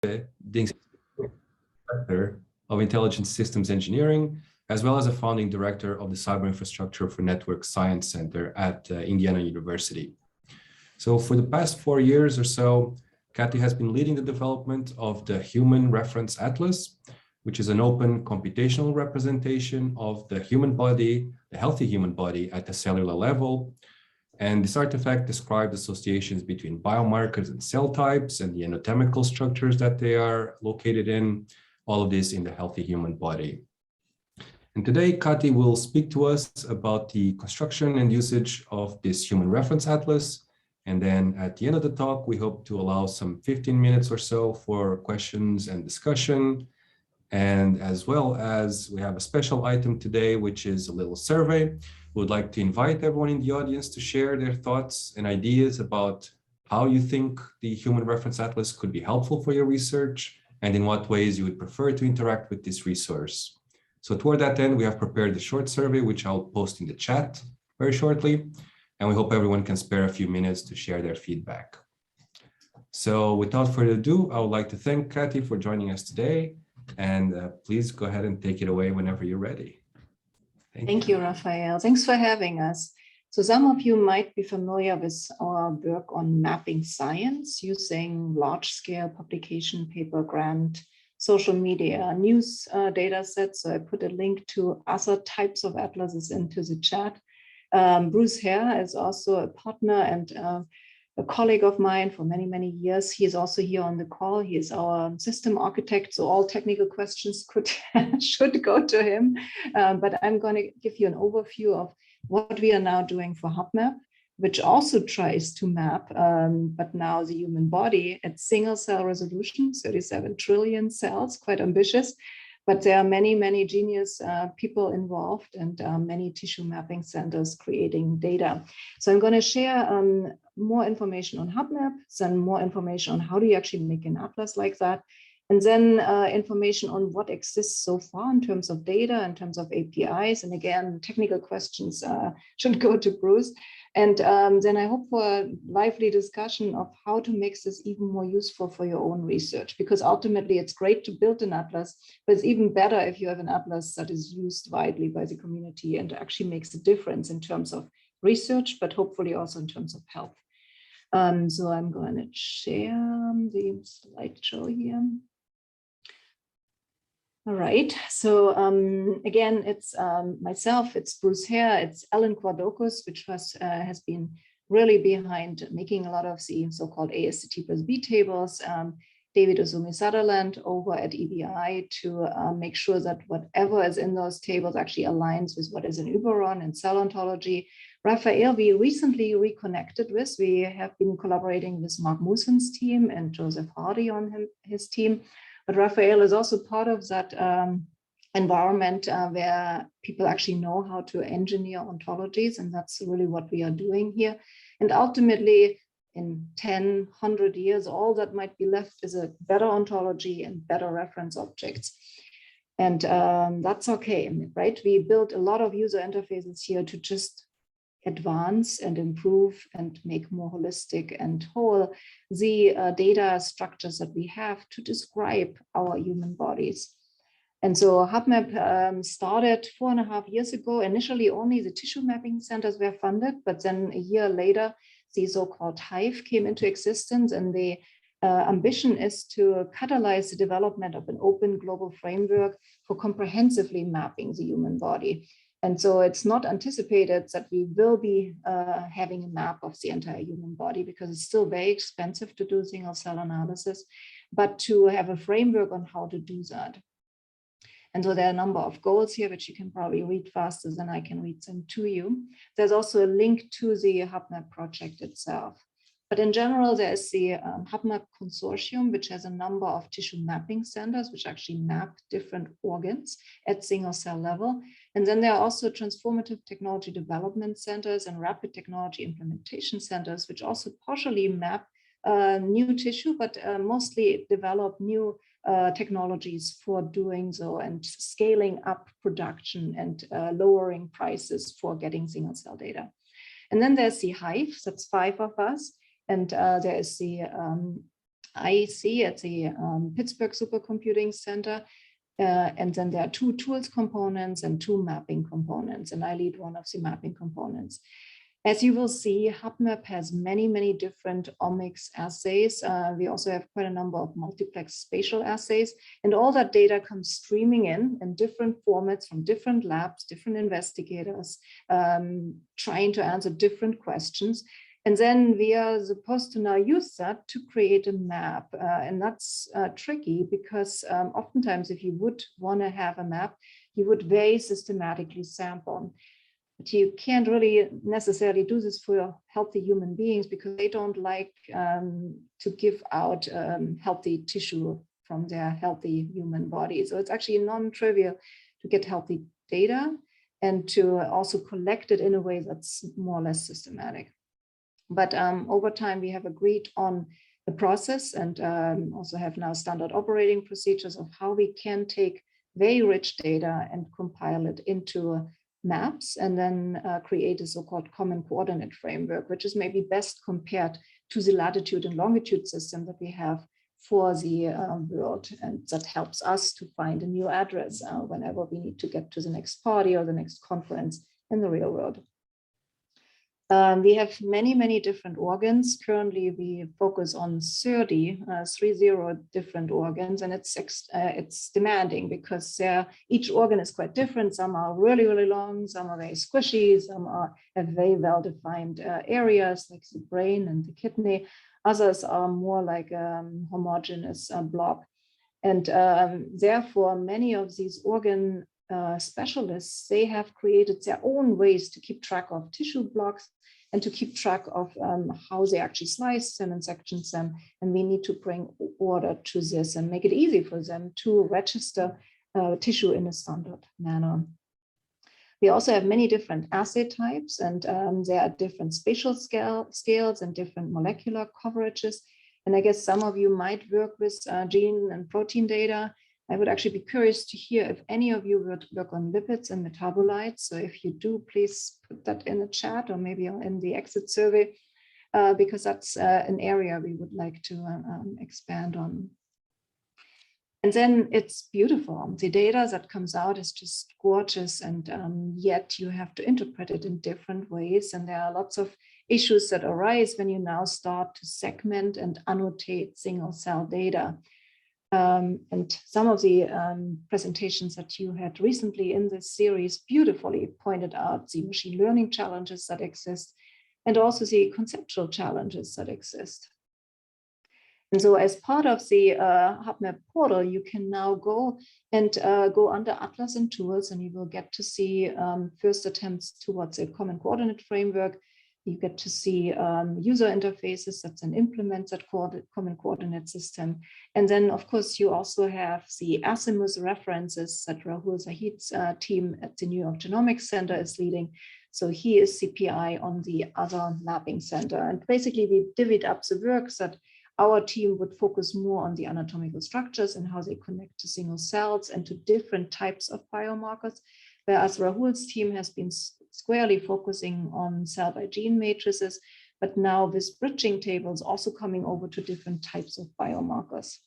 the Director of Intelligent Systems Engineering, as well as a founding director of the Cyber Infrastructure for Network Science Center at Indiana University. So for the past 4 years or so, Kathy has been leading the development of the Human Reference Atlas, which is an open computational representation of the human body, the healthy human body at the cellular level. And this artifact describes associations between biomarkers and cell types and the anatomical structures that they are located in, all of this in the healthy human body. And today, Kathy will speak to us about the construction and usage of this Human Reference Atlas. And then at the end of the talk, we hope to allow some 15 minutes or so for questions and discussion. And as well as we have a special item today, which is a little survey. We would like to invite everyone in the audience to share their thoughts and ideas about how you think the Human Reference Atlas could be helpful for your research and in what ways you would prefer to interact with this resource. So toward that end, we have prepared a short survey, which I'll post in the chat very shortly. And we hope everyone can spare a few minutes to share their feedback. So without further ado, I would like to thank Kathy for joining us today. And please go ahead and take it away whenever you're ready. Thank you, Raphael. Thanks for having us. So some of you might be familiar with our work on mapping science using large-scale publication, paper, grant, social media, news data sets. So I put a link to other types of atlases into the chat. Bruce Hare is also a partner and a colleague of mine for many, many years. He is also here on the call. He is our system architect, so all technical questions should go to him. But I'm going to give you an overview of what we are now doing for HuBMAP, which also tries to map, but now the human body at single cell resolution, 37 trillion cells, quite ambitious. But there are many, many genius people involved and many tissue mapping centers creating data. So I'm going to share more information on HuBMAP, then more information on how do you actually make an atlas like that, and then information on what exists so far in terms of data, in terms of APIs. And again, technical questions should go to Bruce. And then I hope for a lively discussion of how to make this even more useful for your own research, because ultimately it's great to build an atlas, but it's even better if you have an atlas that is used widely by the community and actually makes a difference in terms of research, but hopefully also in terms of health. So I'm going to share the slideshow here. All right, so again, it's myself, it's Bruce Hare, it's Ellen Quadocus, which has been really behind making a lot of the so-called ASCT+B tables, David Ozumi Sutherland over at EBI to make sure that whatever is in those tables actually aligns with what is in Uberon and cell ontology. Raphael, we recently reconnected with, we have been collaborating with Mark Musen's team and Joseph Hardy on his team. But Raphael is also part of that environment where people actually know how to engineer ontologies, and that's really what we are doing here. And ultimately, in 10, 100 years, all that might be left is a better ontology and better reference objects. And that's okay, right? We built a lot of user interfaces here to just advance and improve and make more holistic and whole the data structures that we have to describe our human bodies. And so HuBMAP started 4.5 years ago. Initially, only the tissue mapping centers were funded, but then a year later, the so-called HIVE came into existence, and the ambition is to catalyze the development of an open global framework for comprehensively mapping the human body. And so it's not anticipated that we will be having a map of the entire human body, because it's still very expensive to do single cell analysis, but to have a framework on how to do that. And so there are a number of goals here, which you can probably read faster than I can read them to you. There's also a link to the HuBMAP project itself. But in general, there is the HuBMAP consortium, which has a number of tissue mapping centers, which actually map different organs at single cell level. And then there are also transformative technology development centers and rapid technology implementation centers, which also partially map new tissue, but mostly develop new technologies for doing so and scaling up production and lowering prices for getting single cell data. And then there's the HIVE, that's 5 of us. And there is the IEC at the Pittsburgh Supercomputing Center. And then there are 2 tools components and 2 mapping components, and I lead one of the mapping components. As you will see, HuBMAP has many, many different omics assays. We also have quite a number of multiplex spatial assays, and all that data comes streaming in different formats from different labs, different investigators, trying to answer different questions. And then we are supposed to now use that to create a map. And that's tricky because oftentimes if you would want to have a map, you would very systematically sample. But you can't really necessarily do this for healthy human beings because they don't like to give out healthy tissue from their healthy human body. So it's actually non-trivial to get healthy data and to also collect it in a way that's more or less systematic. But over time, we have agreed on the process and also have now standard operating procedures of how we can take very rich data and compile it into maps and then create a so-called common coordinate framework, which is maybe best compared to the latitude and longitude system that we have for the world. And that helps us to find a new address whenever we need to get to the next party or the next conference in the real world. We have many, many different organs. Currently, we focus on 30 different organs, and it's demanding because each organ is quite different. Some are really, really long, some are very squishy, some have very well-defined areas like the brain and the kidney. Others are more like a homogeneous blob. And therefore, many of these organ specialists, they have created their own ways to keep track of tissue blocks and to keep track of how they actually slice them and section them. And we need to bring order to this and make it easy for them to register tissue in a standard manner. We also have many different assay types, and there are different spatial scales and different molecular coverages. And I guess some of you might work with gene and protein data. I would actually be curious to hear if any of you would work on lipids and metabolites. So if you do, please put that in the chat or maybe in the exit survey, because that's an area we would like to expand on. And then it's beautiful. The data that comes out is just gorgeous, and yet you have to interpret it in different ways. And there are lots of issues that arise when you now start to segment and annotate single cell data. And some of the presentations that you had recently in this series beautifully pointed out the machine learning challenges that exist and also the conceptual challenges that exist. And so as part of the HuBMAP portal, you can now go and go under Atlas and Tools, and you will get to see first attempts towards a common coordinate framework. You get to see user interfaces that then implement that common coordinate system. And then, of course, you also have the Azimuth references that Rahul Zahid's team at the New York Genomics Center is leading. So he is CPI on the other mapping center. And basically, we divvied up the work so that our team would focus more on the anatomical structures and how they connect to single cells and to different types of biomarkers, whereas Rahul's team has been squarely focusing on cell by gene matrices, but now with bridging tables also coming over to different types of biomarkers.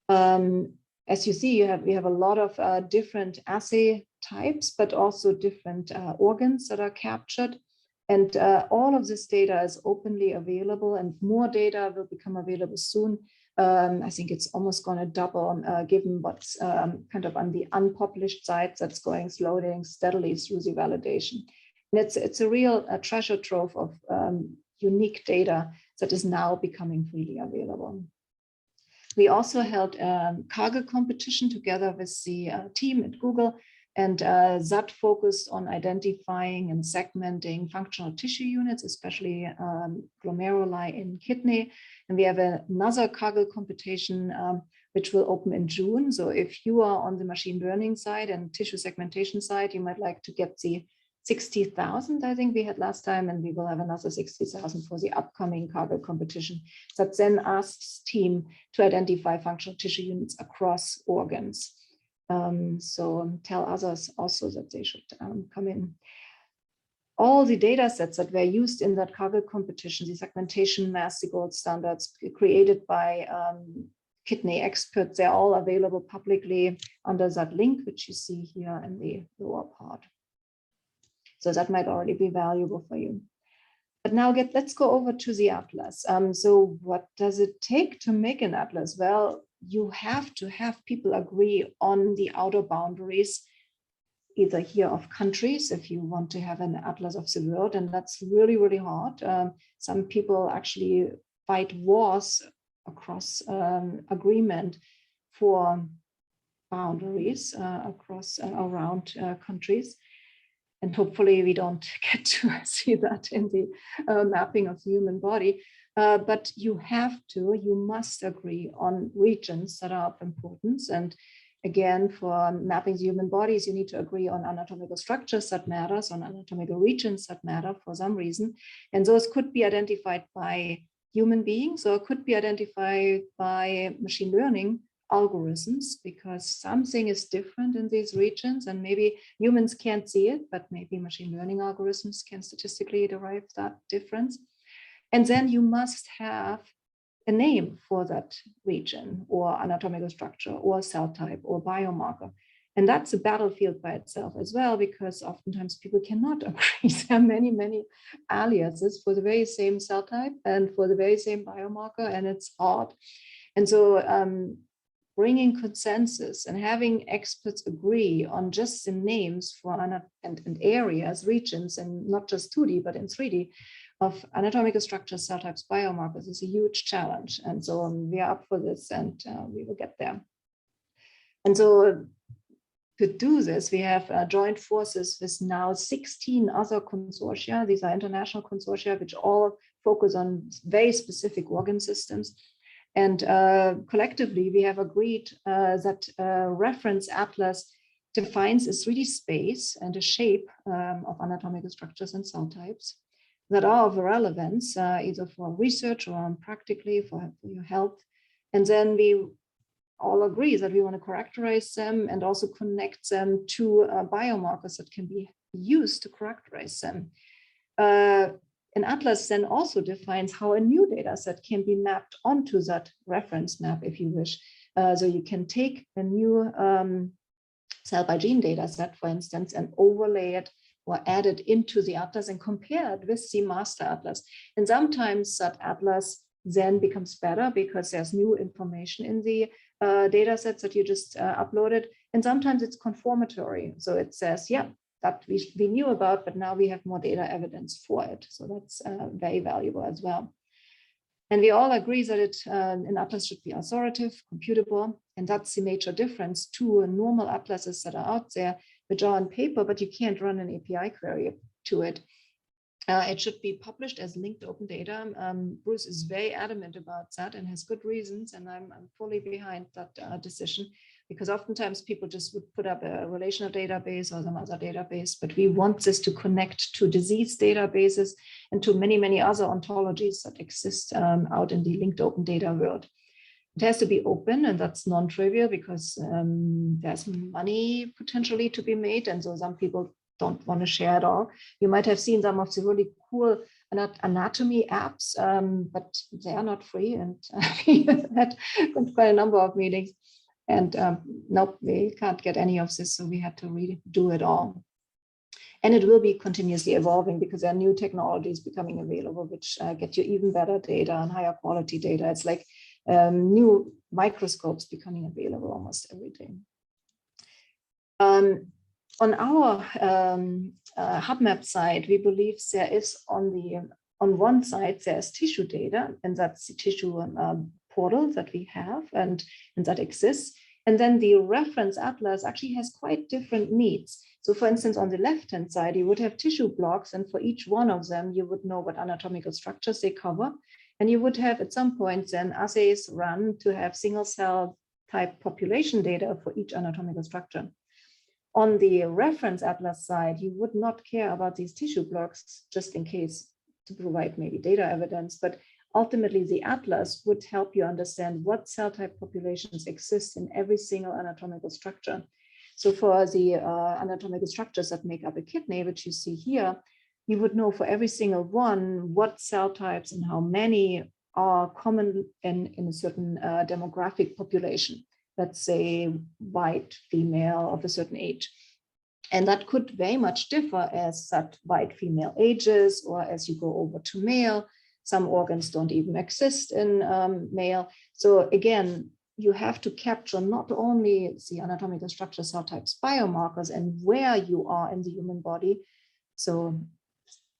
As you see, we have a lot of different assay types, but also different organs that are captured. And all of this data is openly available, and more data will become available soon. I think it's almost going to double given what's kind of on the unpublished sites that's going slowly steadily through the validation. And it's a real treasure trove of unique data that is now becoming freely available. We also held a Kaggle competition together with the team at Google, and that focused on identifying and segmenting functional tissue units, especially glomeruli in kidney. And we have another Kaggle competition which will open in June. So if you are on the machine learning side and tissue segmentation side, you might like to get the 60,000, I think we had last time, and we will have another 60,000 for the upcoming Kaggle competition that then asks team to identify functional tissue units across organs. So tell others also that they should come in. all the data sets that were used in that Kaggle competition, the segmentation mass, the gold standards created by kidney experts, they're all available publicly under that link, which you see here in the lower part. So that might already be valuable for you. But now let's go over to the atlas. So what does it take to make an atlas? Well, you have to have people agree on the outer boundaries, either here of countries, if you want to have an atlas of the world, and that's really, really hard. Some people actually fight wars across agreement for boundaries around countries. And hopefully we don't get to see that in the mapping of the human body. But you must agree on regions that are of importance. And again, for mapping the human bodies, you need to agree on anatomical structures that matters, on anatomical regions that matter for some reason. And those could be identified by human beings, or it could be identified by machine learning algorithms, because something is different in these regions, and maybe humans can't see it, but maybe machine learning algorithms can statistically derive that difference. And then you must have a name for that region, or anatomical structure, or cell type, or biomarker. And that's a battlefield by itself as well, because oftentimes people cannot agree. There are many, many aliases for the very same cell type and for the very same biomarker, and it's hard. And so bringing consensus and having experts agree on just the names for and areas, regions, and not just 2D, but in 3D, of anatomical structures, cell types, biomarkers is a huge challenge. And so we are up for this, and we will get there. And so to do this, we have joined forces with now 16 other consortia. These are international consortia, which all focus on very specific organ systems. And collectively, we have agreed that reference atlas defines a 3D space and a shape of anatomical structures and cell types that are of relevance, either for research or practically for your health. And then we all agree that we want to characterize them and also connect them to biomarkers that can be used to characterize them. An atlas then also defines how a new data set can be mapped onto that reference map, if you wish. So you can take a new cell by gene data set, for instance, and overlay it or add it into the atlas and compare it with the master atlas. And sometimes that atlas then becomes better because there's new information in the data sets that you just uploaded. And sometimes it's confirmatory. So it says, yeah, that we knew about, but now we have more data evidence for it. So that's very valuable as well. And we all agree that an atlas should be authoritative, computable, and that's the major difference to normal atlases that are out there, which are on paper, but you can't run an API query to it. It should be published as linked open data. Bruce is very adamant about that and has good reasons, and I'm fully behind that decision, because oftentimes people just would put up a relational database or some other database, but we want this to connect to disease databases and to many, many other ontologies that exist out in the linked open data world. It has to be open, and that's non-trivial because there's money potentially to be made, and so some people don't want to share it all. You might have seen some of the really cool anatomy apps, but they are not free, and we had quite a number of meetings. And nope, we can't get any of this, so we had to redo it all. And it will be continuously evolving because there are new technologies becoming available, which get you even better data and higher quality data. It's like new microscopes becoming available almost every day. On our HubMap side, we believe there is on one side, there's tissue data, and that's the tissue portal that we have and that exists. And then the reference atlas actually has quite different needs. So for instance, on the left-hand side, you would have tissue blocks, and for each one of them, you would know what anatomical structures they cover. And you would have at some point then assays run to have single cell type population data for each anatomical structure. On the reference atlas side, you would not care about these tissue blocks just in case to provide maybe data evidence, but ultimately the atlas would help you understand what cell type populations exist in every single anatomical structure. So for the anatomical structures that make up a kidney, which you see here, you would know for every single one what cell types and how many are common in a certain demographic population, let's say white female of a certain age. And that could very much differ as that white female ages, or as you go over to male. Some organs don't even exist in male. So again, you have to capture not only the anatomical structure, cell types, biomarkers, and where you are in the human body. So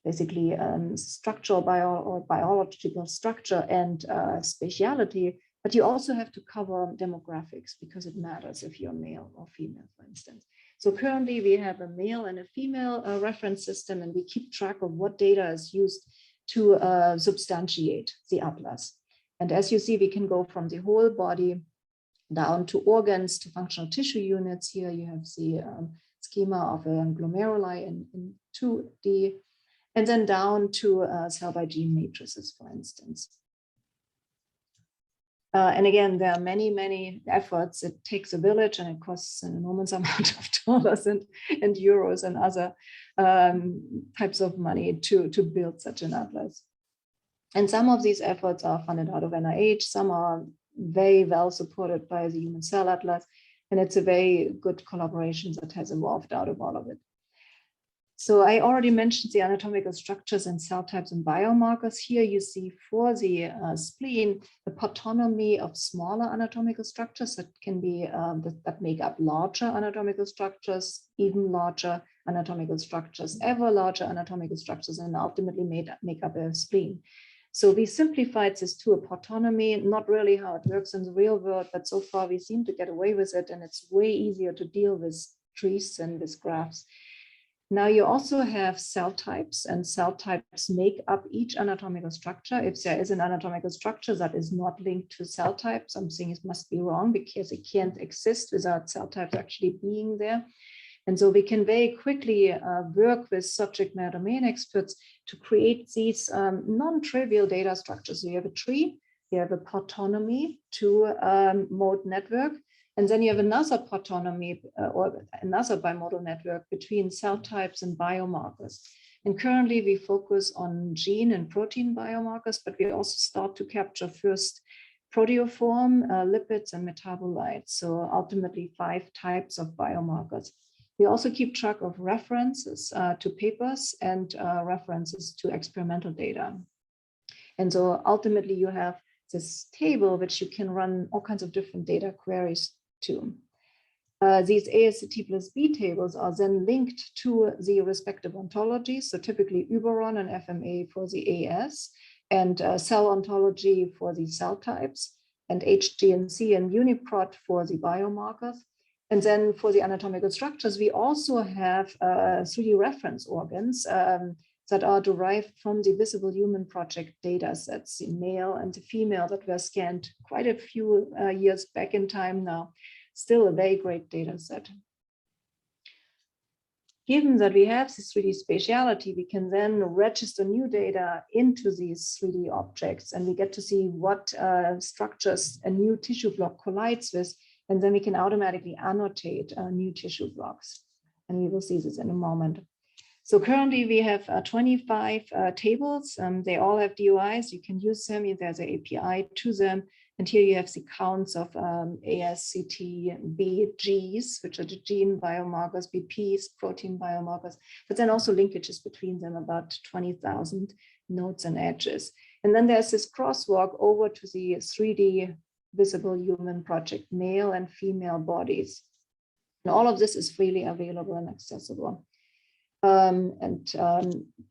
basically structural biological structure and spatiality, but you also have to cover demographics because it matters if you're male or female, for instance. So currently we have a male and a female reference system, and we keep track of what data is used to substantiate the atlas. And as you see, we can go from the whole body down to organs, to functional tissue units. Here you have the schema of a glomeruli in 2D, and then down to cell by gene matrices, for instance. And again, there are many, many efforts. It takes a village, and it costs an enormous amount of dollars and euros and other types of money to build such an atlas. And some of these efforts are funded out of NIH. Some are very well supported by the Human Cell Atlas. And it's a very good collaboration that has evolved out of all of it. So I already mentioned the anatomical structures and cell types and biomarkers. Here you see for the spleen, the pathonomy of smaller anatomical structures that can be that make up larger anatomical structures, even larger anatomical structures, ever larger anatomical structures, and ultimately make up a spleen. So we simplified this to a pathonomy, not really how it works in the real world, but so far we seem to get away with it, and it's way easier to deal with trees than with graphs. Now you also have cell types, and cell types make up each anatomical structure. If there is an anatomical structure that is not linked to cell type, something must be wrong, because it can't exist without cell types actually being there. And so we can very quickly work with subject matter domain experts to create these non-trivial data structures. So you have a tree, you have a pathonomy to mode network, and then you have another pathonomy or another bimodal network between cell types and biomarkers. And currently we focus on gene and protein biomarkers, but we also start to capture first proteoform, lipids, and metabolites. So ultimately 5 types of biomarkers. We also keep track of references to papers and references to experimental data. And so ultimately you have this table which you can run all kinds of different data queries to. These ASCT plus B tables are then linked to the respective ontologies. So typically Uberon and FMA for the AS, and cell ontology for the cell types, and HGNC and UniProt for the biomarkers. And then for the anatomical structures, we also have 3D reference organs that are derived from the Visible Human Project data sets, the male and the female that were scanned quite a few years back in time now. Still a very great data set. Given that we have this 3D spatiality, we can then register new data into these 3D objects, and we get to see what structures a new tissue block collides with, and then we can automatically annotate new tissue blocks. And we will see this in a moment. So currently we have 25 tables. They all have DOIs. You can use them. There's an API to them. And here you have the counts of ASCT BGs, which are the gene biomarkers, BPs, protein biomarkers, but then also linkages between them, about 20,000 nodes and edges. And then there's this crosswalk over to the 3D Visible Human Project, male and female bodies. And all of this is freely available and accessible.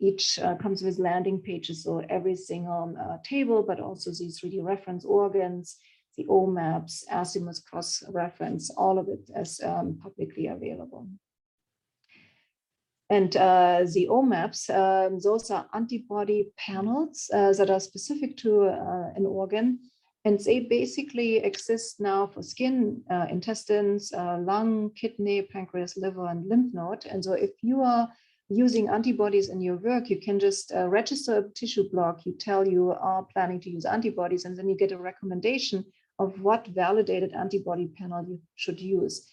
Each comes with landing pages, so every single table, but also these 3D reference organs, the OMAPs, azimuth cross-reference, all of it is publicly available. And the OMAPs, those are antibody panels that are specific to an organ. And they basically exist now for skin, intestines, lung, kidney, pancreas, liver, and lymph node. And so if you are using antibodies in your work, you can just register a tissue block. You tell you are planning to use antibodies, and then you get a recommendation of what validated antibody panel you should use.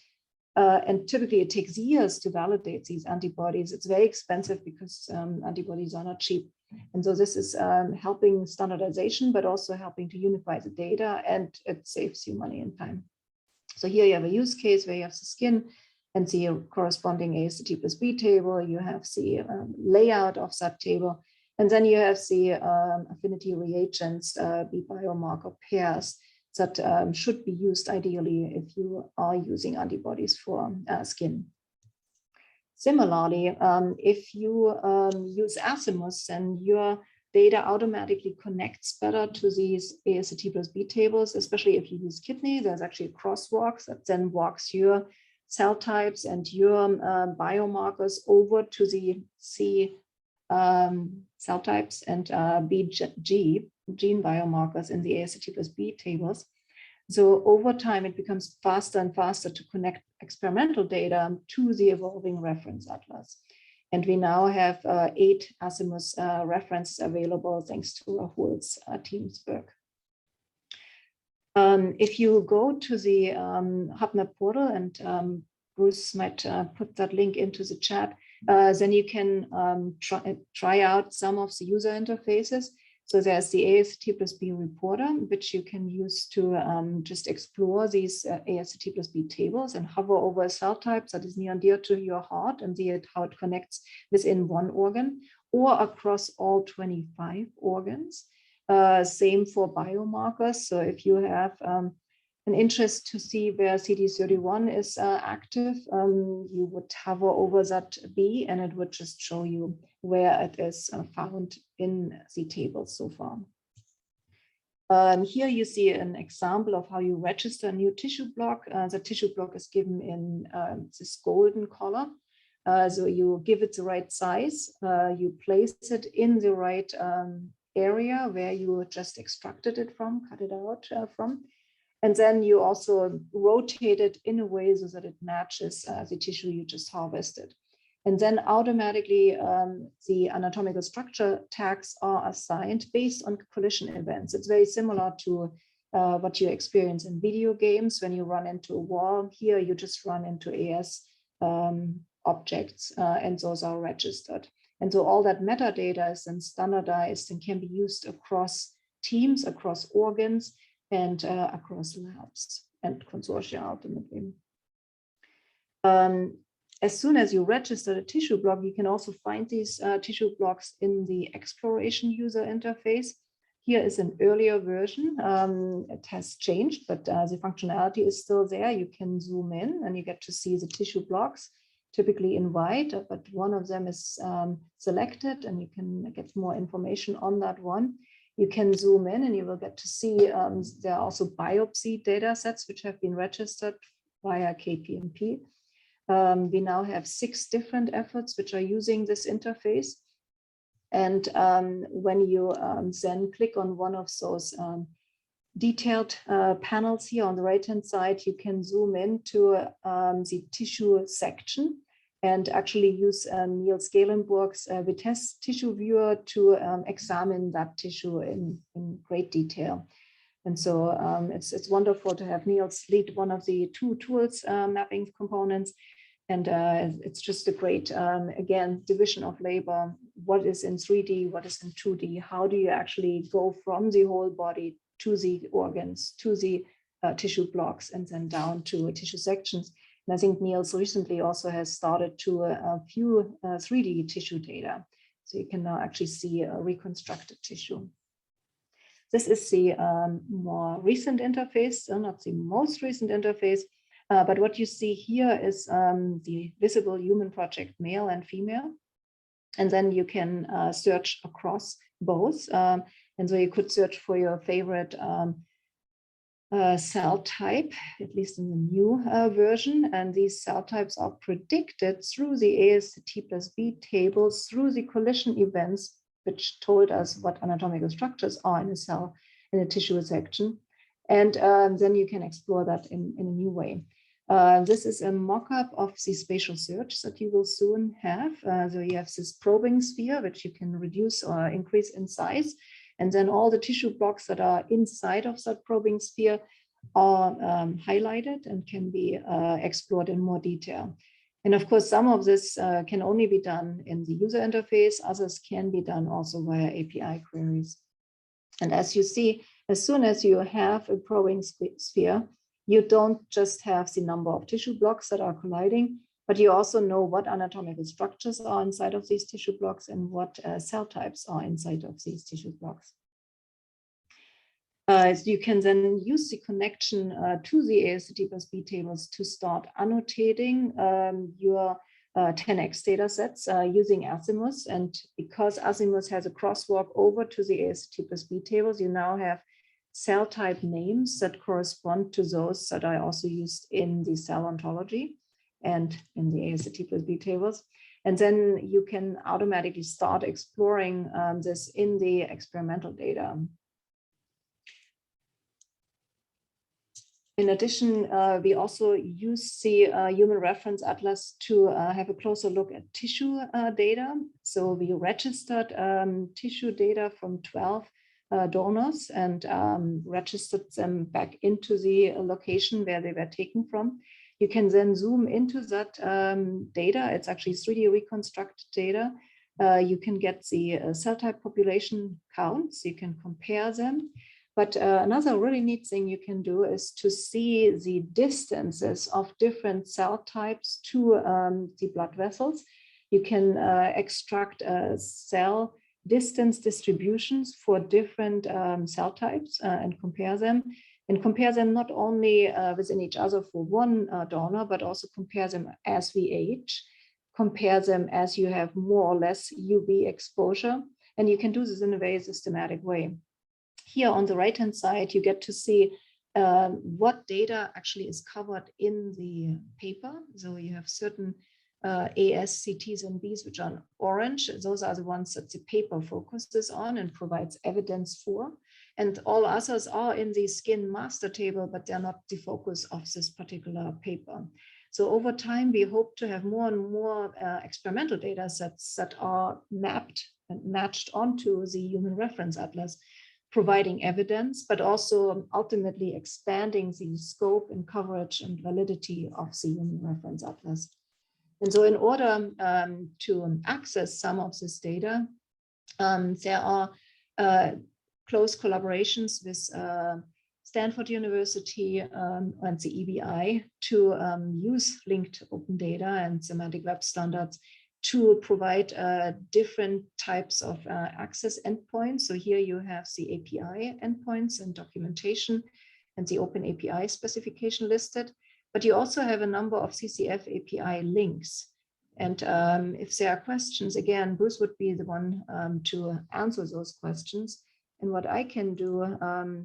And typically it takes years to validate these antibodies. It's very expensive because antibodies are not cheap. And so this is helping standardization, but also helping to unify the data, and it saves you money and time. So here you have a use case where you have the skin and the corresponding AST+B table. You have the layout of that table. And then you have the affinity reagents, the biomarker pairs that should be used ideally if you are using antibodies for skin. Similarly, if you use Azimuth, then your data automatically connects better to these AST+B tables, especially if you use kidney. There's actually a crosswalk that then walks your cell types and your biomarkers over to the C cell types and BG, gene biomarkers in the AST+B tables. So over time, it becomes faster and faster to connect experimental data to the evolving reference atlas. And we now have 8 Azimuth references available thanks to Rahul's team's work. If you go to the HubMap portal, and Bruce might put that link into the chat, then you can try out some of the user interfaces. So there's the AST+B reporter, which you can use to just explore these AST+B tables and hover over a cell type that is near and dear to your heart and see how it connects within one organ or across all 25 organs. Same for biomarkers. So if you have an interest to see where CD31 is active, you would hover over that B and it would just show you where it is found in the table so far. Here you see an example of how you register a new tissue block. The tissue block is given in this golden color. So you give it the right size, you place it in the right area where you just extracted it from, cut it out from. And then you also rotate it in a way so that it matches the tissue you just harvested. And then automatically the anatomical structure tags are assigned based on collision events. It's very similar to what you experience in video games when you run into a wall. Here you just run into AS objects and those are registered. And so all that metadata is then standardized and can be used across teams, across organs, and across labs and consortia ultimately. As soon as you register a tissue block, you can also find these tissue blocks in the exploration user interface. Here is an earlier version. It has changed, but the functionality is still there. You can zoom in and you get to see the tissue blocks, typically in white, but one of them is selected and you can get more information on that one. You can zoom in and you will get to see there are also biopsy data sets which have been registered via KPMP. We now have 6 different efforts which are using this interface. And when you then click on one of those detailed panels here on the right-hand side, you can zoom into the tissue section and actually use Niels Galenburg's Vitesse tissue viewer to examine that tissue in great detail. And so it's wonderful to have Niels lead one of the 2 tools mapping components. And it's just a great, again, division of labor. What is in 3D, what is in 2D? How do you actually go from the whole body to the organs, to the tissue blocks, and then down to tissue sections? And I think Niels recently also has started to view 3D tissue data. So you can now actually see a reconstructed tissue. This is the more recent interface, so not the most recent interface, but what you see here is the visible human project, male and female. And then you can search across both. And so you could search for your favorite cell type, at least in the new version. And these cell types are predicted through the AST+B tables, through the collision events, which told us what anatomical structures are in a cell, in a tissue section. And then you can explore that in a new way. This is a mock-up of the spatial search that you will soon have. So you have this probing sphere, which you can reduce or increase in size. And then all the tissue blocks that are inside of that probing sphere are highlighted and can be explored in more detail. And of course, some of this can only be done in the user interface. Others can be done also via API queries. And as you see, as soon as you have a probing sphere, you don't just have the number of tissue blocks that are colliding, but you also know what anatomical structures are inside of these tissue blocks and what cell types are inside of these tissue blocks. You can then use the connection to the ASCP+B tables to start annotating your 10x data sets using Azimuth. And because Azimuth has a crosswalk over to the ASCP+B tables, you now have cell type names that correspond to those that I also used in the cell ontology and in the ASCP+B tables. And then you can automatically start exploring this in the experimental data. In addition, we also use the Human Reference Atlas to have a closer look at tissue data. So we registered tissue data from 12 donors and registered them back into the location where they were taken from. You can then zoom into that data. It's actually 3D reconstructed data. You can get the cell type population counts. You can compare them. But another really neat thing you can do is to see the distances of different cell types to the blood vessels. You can extract cell distance distributions for different cell types and compare them. And compare them not only within each other for one donor, but also compare them as we age, compare them as you have more or less UV exposure. And you can do this in a very systematic way. Here on the right-hand side, you get to see what data actually is covered in the paper. So you have certain AS, CTs, and Bs, which are orange. Those are the ones that the paper focuses on and provides evidence for. And all others are in the skin master table, but they're not the focus of this particular paper. So over time, we hope to have more and more experimental data sets that are mapped and matched onto the Human Reference Atlas, providing evidence, but also ultimately expanding the scope and coverage and validity of the Human Reference Atlas. And so in order to access some of this data, there are close collaborations with Stanford University and the EBI to use linked open data and semantic web standards to provide different types of access endpoints. So here you have the API endpoints and documentation and the Open API specification listed, but you also have a number of CCF API links. And if there are questions, again, Bruce would be the one to answer those questions. And what I can do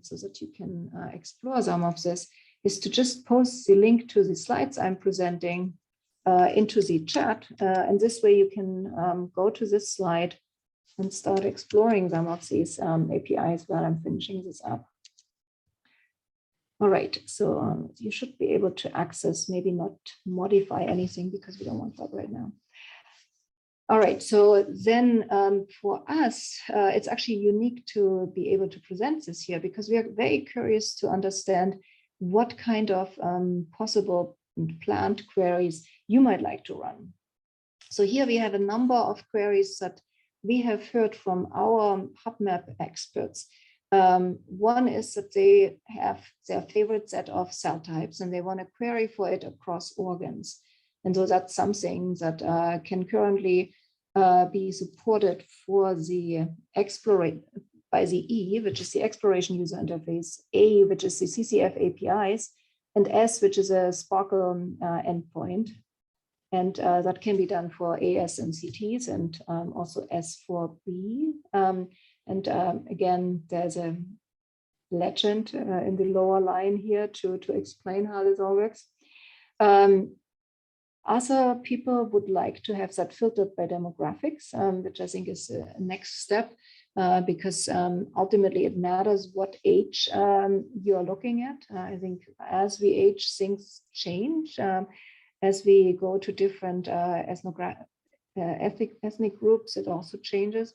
so that you can explore some of this is to just post the link to the slides I'm presenting into the chat. And this way you can go to this slide and start exploring some of these APIs while I'm finishing this up. All right, so you should be able to access, maybe not modify anything because we don't want that right now. All right, so then for us, it's actually unique to be able to present this here because we are very curious to understand what kind of possible planned queries you might like to run. So here we have a number of queries that we have heard from our HubMap experts. One is that they have their favorite set of cell types and they want to query for it across organs. And so that's something that can currently be supported for the exploration by the E, which is the exploration user interface, A, which is the CCF APIs, and S, which is a Sparkle endpoint. And that can be done for AS and CTs and also S for B. Again, there's a legend in the lower line here to explain how this all works. Other people would like to have that filtered by demographics, which I think is a next step because ultimately it matters what age you're looking at. I think as we age, things change. As we go to different ethnic groups, it also changes.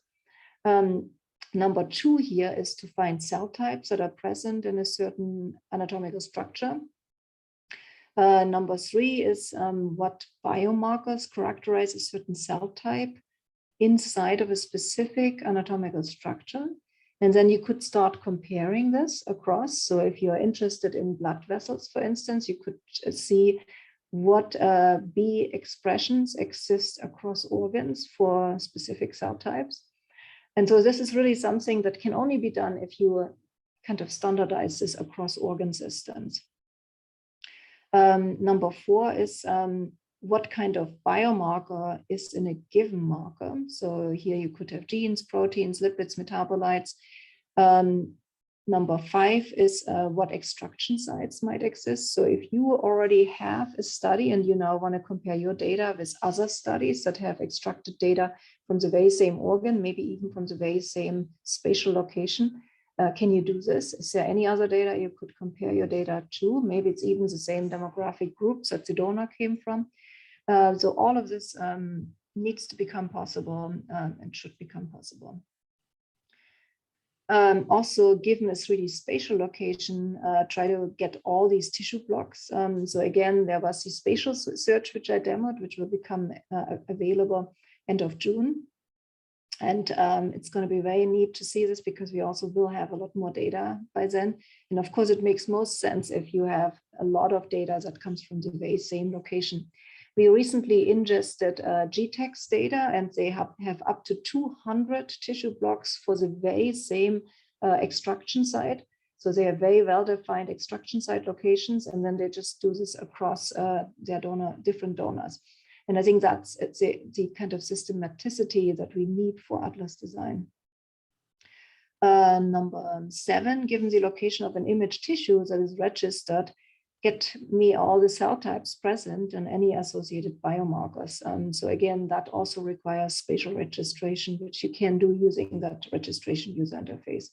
Number 2 here is to find cell types that are present in a certain anatomical structure. Number 3 is what biomarkers characterize a certain cell type inside of a specific anatomical structure. And then you could start comparing this across. So if you're interested in blood vessels, for instance, you could see what B expressions exist across organs for specific cell types. And so this is really something that can only be done if you kind of standardize this across organ systems. Number 4 is what kind of biomarker is in a given marker. So here you could have genes, proteins, lipids, metabolites. Number 5 is what extraction sites might exist. So if you already have a study and you now want to compare your data with other studies that have extracted data from the very same organ, maybe even from the very same spatial location, can you do this? Is there any other data you could compare your data to? Maybe it's even the same demographic groups that the donor came from. So all of this needs to become possible and should become possible. Also, given a 3D spatial location, try to get all these tissue blocks. So again, there was the spatial search, which I demoed, which will become available end of June. And it's going to be very neat to see this because we also will have a lot more data by then. And of course, it makes most sense if you have a lot of data that comes from the very same location. We recently ingested GTEx data, and they have up to 200 tissue blocks for the very same extraction site. So they are very well-defined extraction site locations, and then they just do this across their different donors. And I think that's the kind of systematicity that we need for Atlas design. Number 7, given the location of an image tissue that is registered, get me all the cell types present and any associated biomarkers. So again, that also requires spatial registration, which you can do using that registration user interface.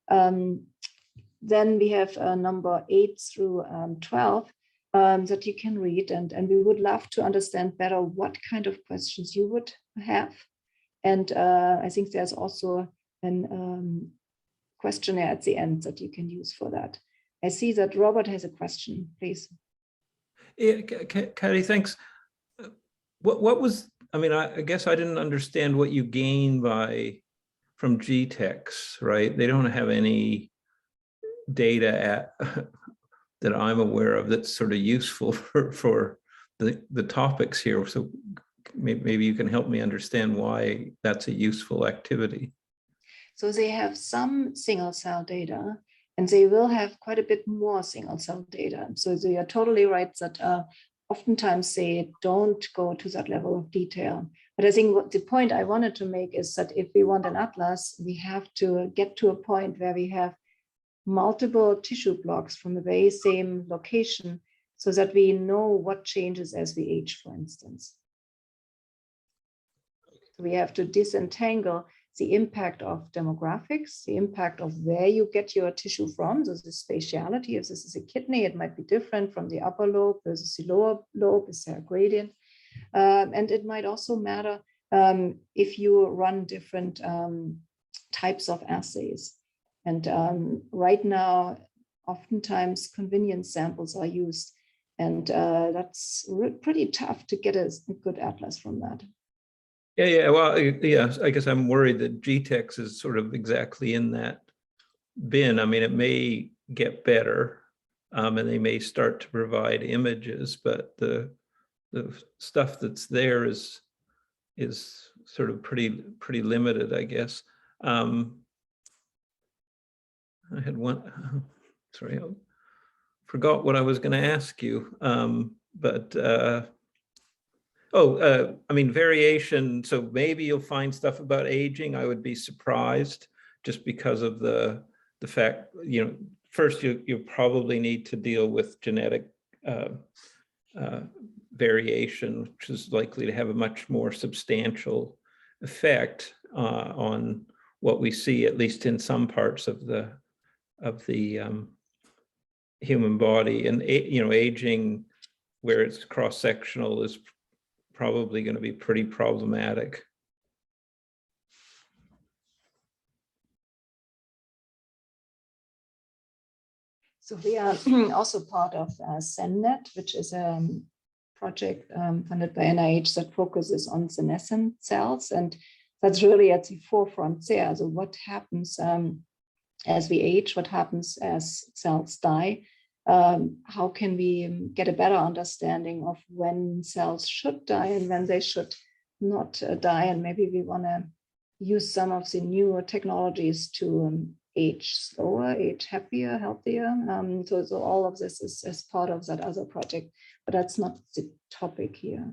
Then we have number 8 through 12 that you can read, and we would love to understand better what kind of questions you would have. And I think there's also a questionnaire at the end that you can use for that. I see that Robert has a question, please. Yeah, Kari, thanks. What was, I mean, I guess I didn't understand what you gain from GTEx, right? They don't have any data that I'm aware of that's sort of useful for the topics here. So maybe you can help me understand why that's a useful activity. So they have some single cell data, and they will have quite a bit more single cell data. So you are totally right that oftentimes they don't go to that level of detail. But I think what the point I wanted to make is that if we want an atlas, we have to get to a point where we have multiple tissue blocks from the very same location so that we know what changes as we age, for instance. So we have to disentangle the impact of demographics, the impact of where you get your tissue from. So the spatiality, if this is a kidney, it might be different from the upper lobe versus the lower lobe, is there a gradient? And it might also matter if you run different types of assays. And right now, oftentimes convenience samples are used, and that's pretty tough to get a good atlas from that. Yeah, well, yeah, I guess I'm worried that GTEx is sort of exactly in that bin. I mean, it may get better, and they may start to provide images, but the stuff that's there is sort of pretty limited, I guess. I had one, sorry, I forgot what I was going to ask you, I mean, variation. So maybe you'll find stuff about aging. I would be surprised just because of the fact, you know, first you probably need to deal with genetic variation, which is likely to have a much more substantial effect on what we see, at least in some parts of the human body. And you know, aging where it's cross-sectional is probably going to be pretty problematic. So we are also part of SENNet, which is a project funded by NIH that focuses on senescent cells. And that's really at the forefront there. So what happens as we age, what happens as cells die? How can we get a better understanding of when cells should die and when they should not die? And maybe we want to use some of the newer technologies to age slower, age happier, healthier. So all of this is part of that other project, but that's not the topic here.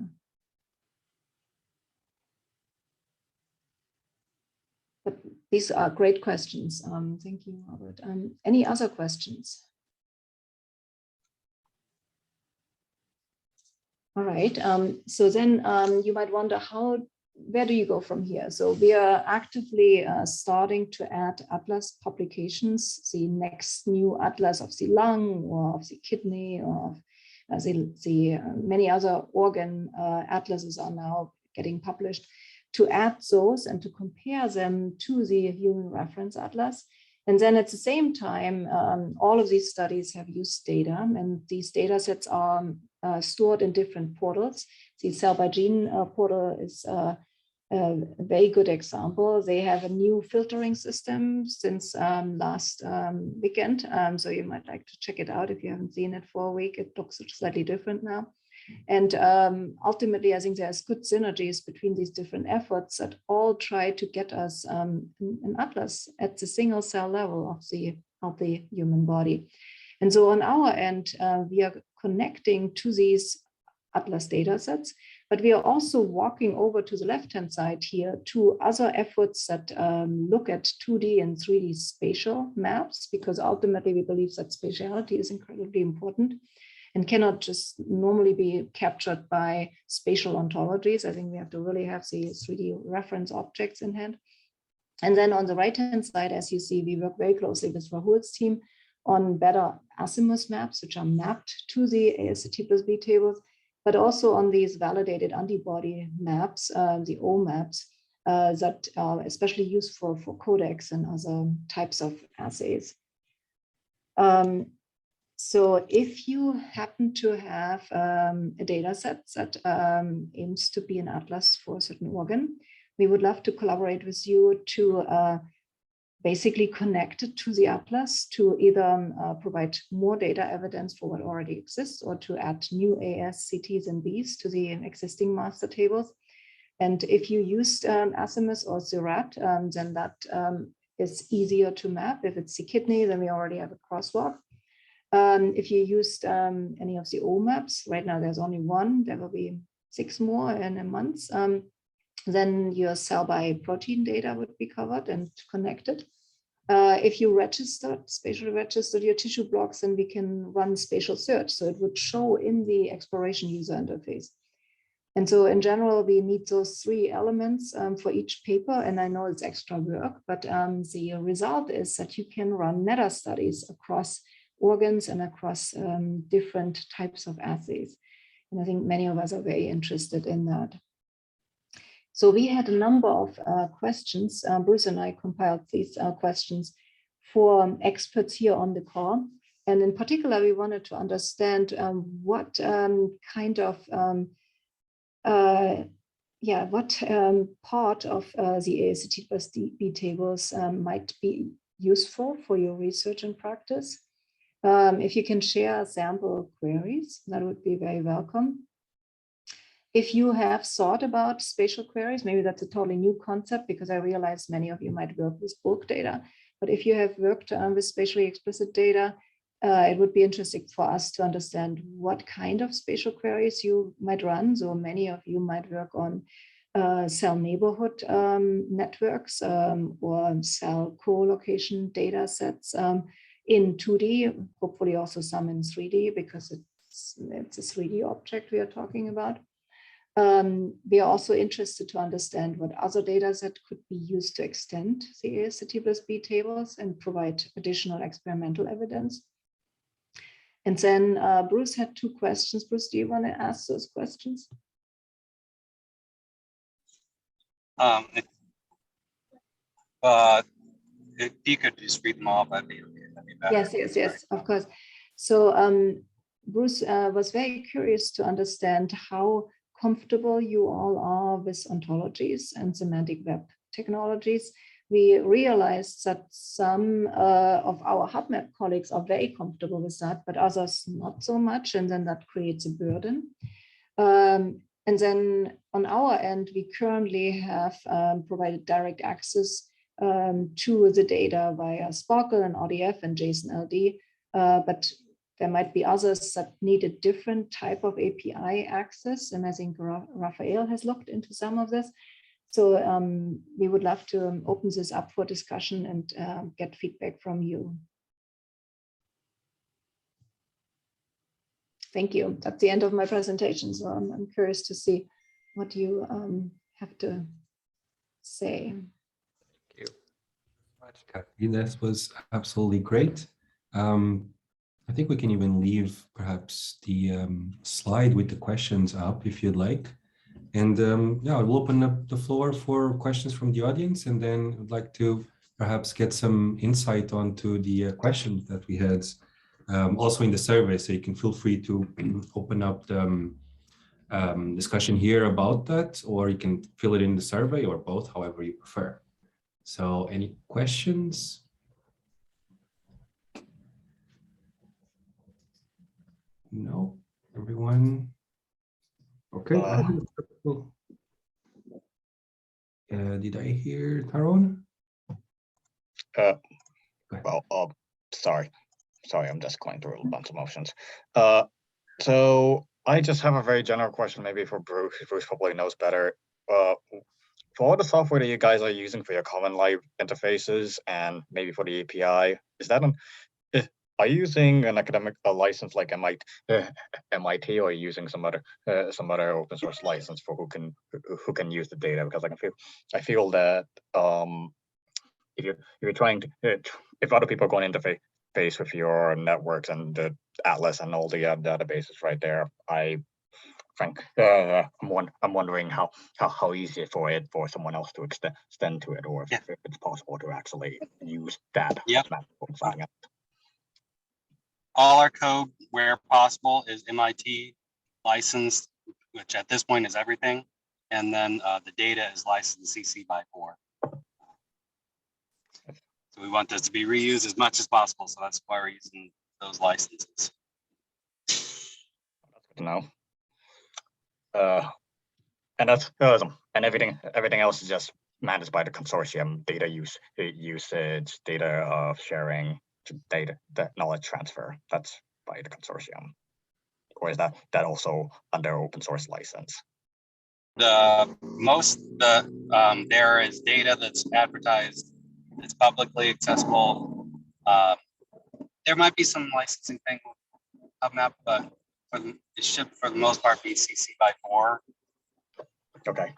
But these are great questions. Thank you, Robert. Any other questions? All right. So then you might wonder where do you go from here? So we are actively starting to add atlas publications, the next new atlas of the lung or of the kidney or of the many other organ atlases are now getting published, to add those and to compare them to the Human Reference Atlas. And then at the same time, all of these studies have used data, and these data sets are stored in different portals. The Cell by Gene portal is a very good example. They have a new filtering system since last weekend. So you might like to check it out if you haven't seen it for a week. It looks slightly different now. And ultimately, I think there's good synergies between these different efforts that all try to get us an atlas at the single cell level of the human body. And so on our end, we are connecting to these atlas data sets, but we are also walking over to the left-hand side here to other efforts that look at 2D and 3D spatial maps, because ultimately we believe that spatiality is incredibly important and cannot just normally be captured by spatial ontologies. I think we have to really have the 3D reference objects in hand. And then on the right-hand side, as you see, we work very closely with Rahul's team on better azimuth maps, which are mapped to the ASCT+B tables, but also on these validated antibody maps, the OMAPs, that are especially useful for codecs and other types of assays. So if you happen to have a data set that aims to be an atlas for a certain organ, we would love to collaborate with you to basically connect it to the atlas to either provide more data evidence for what already exists or to add new AS, CTs, and Bs to the existing master tables. And if you used Azimuth or Seurat, then that is easier to map. If it's the kidney, then we already have a crosswalk. If you used any of the OMAPs, right now there's only one, there will be 6 more in a month, then your cell by protein data would be covered and connected. If you spatially registered your tissue blocks, then we can run spatial search. So it would show in the exploration user interface. And so in general, we need those 3 elements for each paper. And I know it's extra work, but the result is that you can run meta studies across organs and across different types of assays. And I think many of us are very interested in that. So we had a number of questions. Bruce and I compiled these questions for experts here on the call. And in particular, we wanted to understand what kind of, what part of the ASCT+B tables might be useful for your research and practice. If you can share sample queries, that would be very welcome. If you have thought about spatial queries, maybe that's a totally new concept, because I realize many of you might work with bulk data. But if you have worked with spatially explicit data, it would be interesting for us to understand what kind of spatial queries you might run. So many of you might work on cell neighborhood networks or cell co-location data sets in 2D, hopefully also some in 3D, because it's a 3D object we are talking about. We are also interested to understand what other data set could be used to extend the ASCT+B tables and provide additional experimental evidence. And then Bruce had 2 questions. Bruce, do you want to ask those questions? If you could just read them off, that'd be okay. Yes, of course. So Bruce was very curious to understand how comfortable you all are with ontologies and semantic web technologies. We realized that some of our HubMap colleagues are very comfortable with that, but others not so much, and then that creates a burden. And then on our end, we currently have provided direct access to the data via Sparkle and RDF and JSON-LD, but there might be others that need a different type of API access, and I think Raphael has looked into some of this. So we would love to open this up for discussion and get feedback from you. Thank you. That's the end of my presentation. So I'm curious to see what you have to say. Thank you. This was absolutely great. I think we can even leave perhaps the slide with the questions up if you'd like. And yeah, we'll open up the floor for questions from the audience, and then I'd like to perhaps get some insight onto the questions that we had also in the survey. So you can feel free to open up the discussion here about that, or you can fill it in the survey, or both, however you prefer. So any questions? No, everyone. Okay. Did I hear Tyrone? Well, sorry, I'm just going through a bunch of motions. So I just have a very general question, maybe for Bruce. Bruce probably knows better. For all the software that you guys are using for your common live interfaces and maybe for the API, is that are you using an academic license like MIT, or are you using some other open source license for who can use the data? Because I feel that if you're trying to, if other people are going to interface with your networks and the Atlas and all the databases right there, I'm wondering how easy for someone else to extend to it, or if it's possible to actually use that. Yep. Something else. All our code, where possible, is MIT licensed, which at this point is everything. And then the data is licensed CC by 4. So we want this to be reused as much as possible. So that's why we're using those licenses. That's good to know. And that's awesome. And everything else is just managed by the consortium. Data usage, data sharing, data knowledge transfer. That's by the consortium. Or is that also under open source license? There is data that's advertised. It's publicly accessible. There might be some licensing thing with HubMap, but it should, for the most part, be CC by 4. Okay,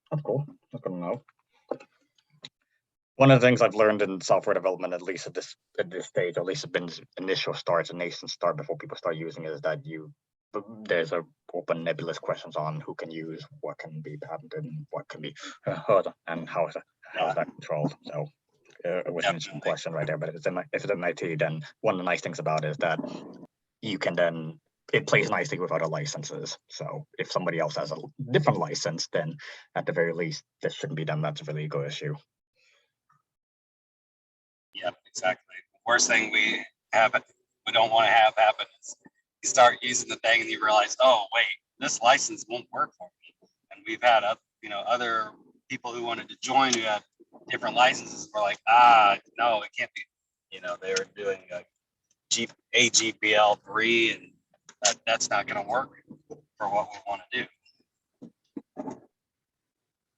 that's cool. That's good to know. One of the things I've learned in software development, at least at this stage, at least in initial starts, a nascent start before people start using it, is that there's a open nebulous questions on who can use, what can be patented, and what can be heard, and how is that controlled. So it was an interesting question right there. But if it's MIT, then one of the nice things about it is that you can then, it plays nicely with other licenses. So if somebody else has a different license, then at the very least, this shouldn't be done. That's a really good issue. Yep, exactly. The worst thing we don't want to have happen is you start using the thing and you realize, oh wait, this license won't work for me. And we've had other people who wanted to join who had different licenses. We're like, no, it can't be. They were doing AGPL 3, and that's not going to work for what we want to do.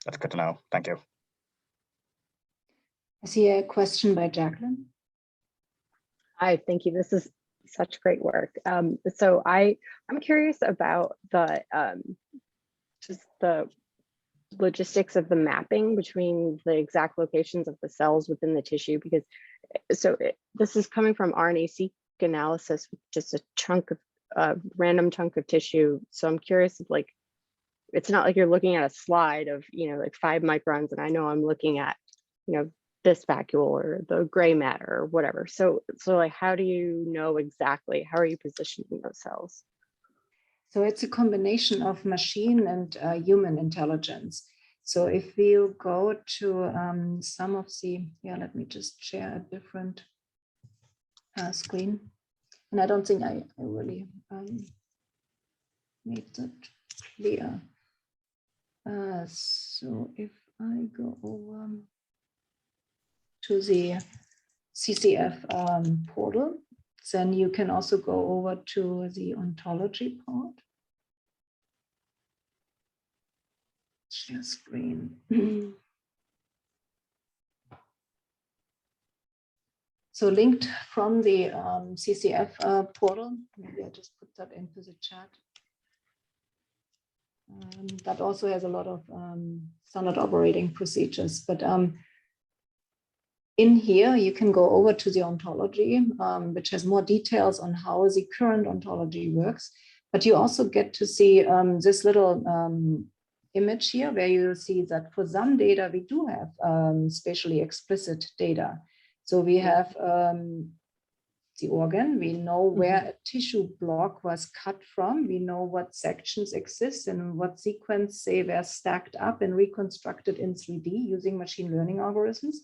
That's good to know. Thank you. I see a question by Jacqueline. Hi, thank you. This is such great work. So I'm curious about just the logistics of the mapping between the exact locations of the cells within the tissue, because this is coming from RNA-seq analysis with just a random chunk of tissue. So I'm curious if, like, it's not like you're looking at a slide of, like 5 microns, and I know I'm looking at, this vacuole or the gray matter or whatever. So like, how do you know exactly, how are you positioning those cells? So it's a combination of machine and human intelligence. So if we go to some of the, let me just share a different screen. And I don't think I really made that clear. So if I go over to the CCF portal, then you can also go over to the ontology part. Share screen. So linked from the CCF portal, maybe I just put that into the chat. That also has a lot of standard operating procedures, but in here, you can go over to the ontology, which has more details on how the current ontology works. But you also get to see this little image here, where you see that for some data, we do have spatially explicit data. So we have the organ, we know where a tissue block was cut from, we know what sections exist and what sequence they were stacked up and reconstructed in 3D using machine learning algorithms.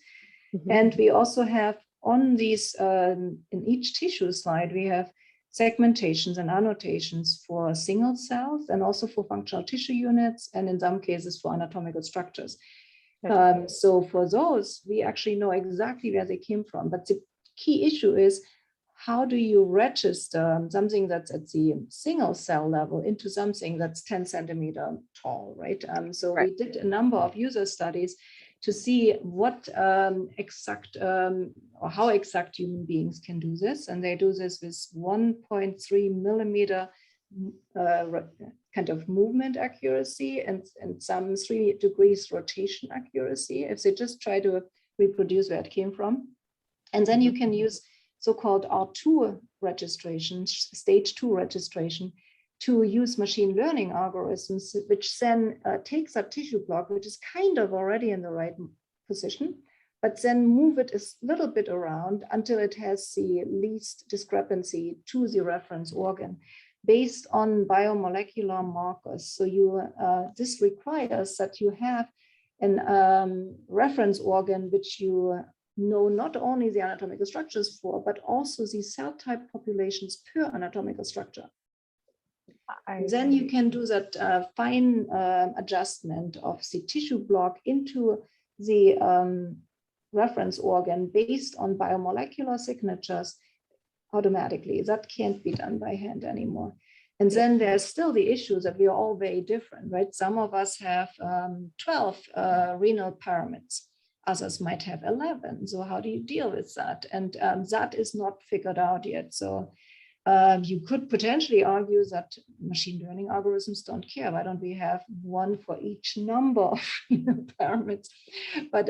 And we also have on these, in each tissue slide, we have segmentations and annotations for single cells and also for functional tissue units, and in some cases for anatomical structures. So for those, we actually know exactly where they came from. But the key issue is, how do you register something that's at the single cell level into something that's 10 centimeter tall, right? So we did a number of user studies to see what exact or how exact human beings can do this. And they do this with 1.3 millimeter kind of movement accuracy and some 3 degrees rotation accuracy, if they just try to reproduce where it came from. And then you can use so-called R2 registration, stage 2 registration, to use machine learning algorithms, which then takes a tissue block, which is kind of already in the right position, but then move it a little bit around until it has the least discrepancy to the reference organ based on biomolecular markers. So this requires that you have an reference organ which you know not only the anatomical structures for, but also the cell type populations per anatomical structure. Then you can do that fine adjustment of the tissue block into the reference organ based on biomolecular signatures automatically. That can't be done by hand anymore. And then there's still the issue that we are all very different, right? Some of us have 12 renal pyramids. Others might have 11. So how do you deal with that? And that is not figured out yet. So you could potentially argue that machine learning algorithms don't care. Why don't we have one for each number of pyramids? But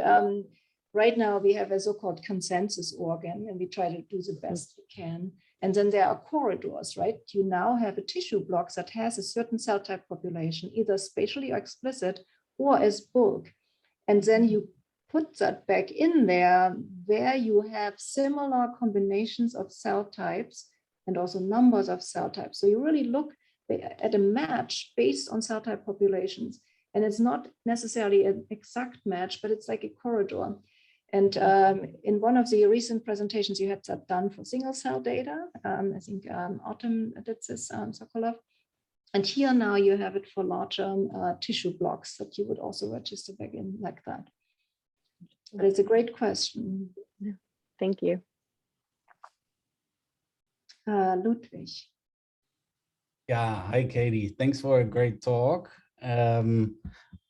right now we have a so-called consensus organ, and we try to do the best we can. And then there are corridors, right? You now have a tissue block that has a certain cell type population, either spatially explicit or as bulk. And then you put that back in there where you have similar combinations of cell types and also numbers of cell types. So you really look at a match based on cell type populations. And it's not necessarily an exact match, but it's like a corridor. And in one of the recent presentations, you had that done for single cell data. I think Autumn did this, Sokolov. And here now you have it for larger tissue blocks that you would also register back in like that. But it's a great question. Thank you. Ludwig. Yeah, hi Katie. Thanks for a great talk.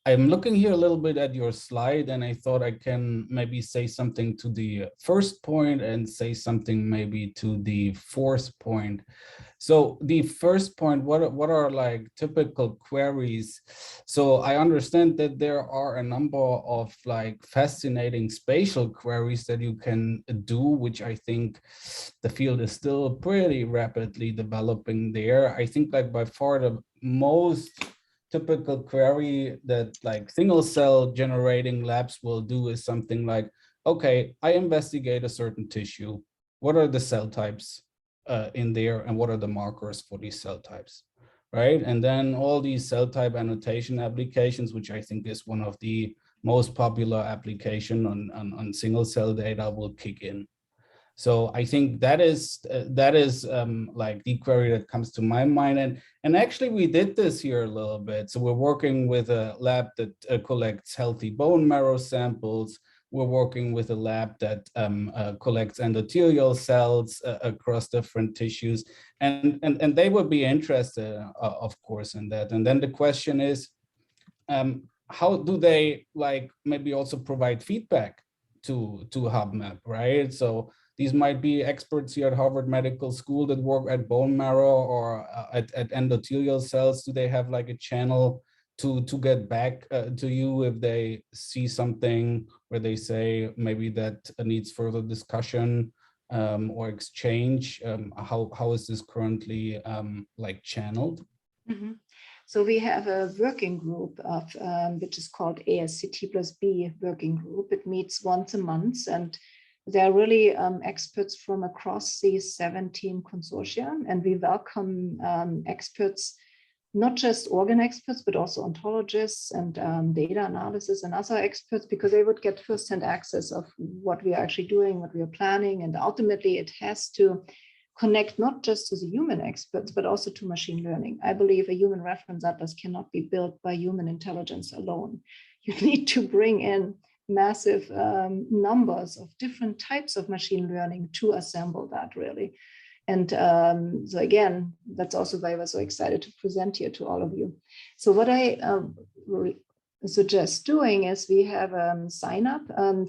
I'm looking here a little bit at your slide, and I thought I can maybe say something to the first point and say something maybe to the fourth point. So the first point, what are like typical queries? So I understand that there are a number of like fascinating spatial queries that you can do, which I think the field is still pretty rapidly developing there. I think like by far the most typical query that like single cell generating labs will do is something like okay, I investigate a certain tissue. What are the cell types in there, and what are the markers for these cell types, right? And then all these cell type annotation applications, which I think is one of the most popular application on single cell data, will kick in. So I think that is like the query that comes to my mind. And actually we did this here a little bit. So we're working with a lab that collects healthy bone marrow samples. We're working with a lab that collects endothelial cells across different tissues. And they would be interested, of course, in that. And then the question is, how do they like maybe also provide feedback to HuBMAP, right? So these might be experts here at Harvard Medical School that work at bone marrow or at endothelial cells. Do they have like a channel to get back to you if they see something where they say maybe that needs further discussion or exchange? How is this currently like channeled? Mm-hmm. So we have a working group of which is called ASCT+B working group. It meets once a month, and there are really experts from across these 17 consortia, and we welcome experts, not just organ experts, but also ontologists and data analysis and other experts, because they would get firsthand access of what we are actually doing, what we are planning. And ultimately it has to connect not just to the human experts, but also to machine learning. I believe a human reference atlas cannot be built by human intelligence alone. You need to bring in massive numbers of different types of machine learning to assemble that, really. And so again, that's also why I was so excited to present here to all of you. So what I suggest doing is we have a sign up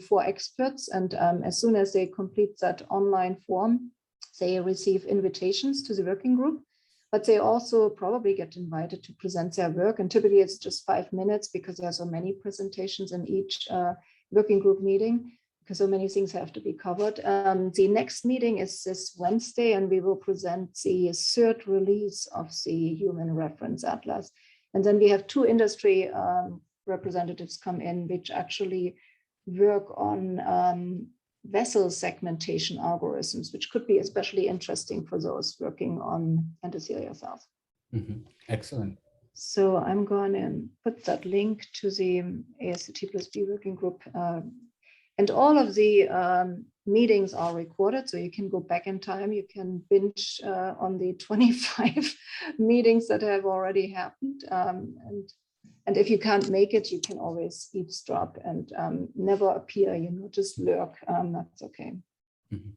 for experts, and as soon as they complete that online form, they receive invitations to the working group, but they also probably get invited to present their work. And typically it's just 5 minutes because there are so many presentations in each working group meeting, because so many things have to be covered. The next meeting is this Wednesday, and we will present the third release of the Human Reference Atlas. And then we have 2 industry representatives come in, which actually work on vessel segmentation algorithms, which could be especially interesting for those working on endothelial cells. Mm-hmm. Excellent. So I'm going to put that link to the ASCT+B working group. And all of the meetings are recorded, so you can go back in time. You can binge on the 25 meetings that have already happened. And if you can't make it, you can always eavesdrop and never appear, just lurk. That's okay. Mm-hmm.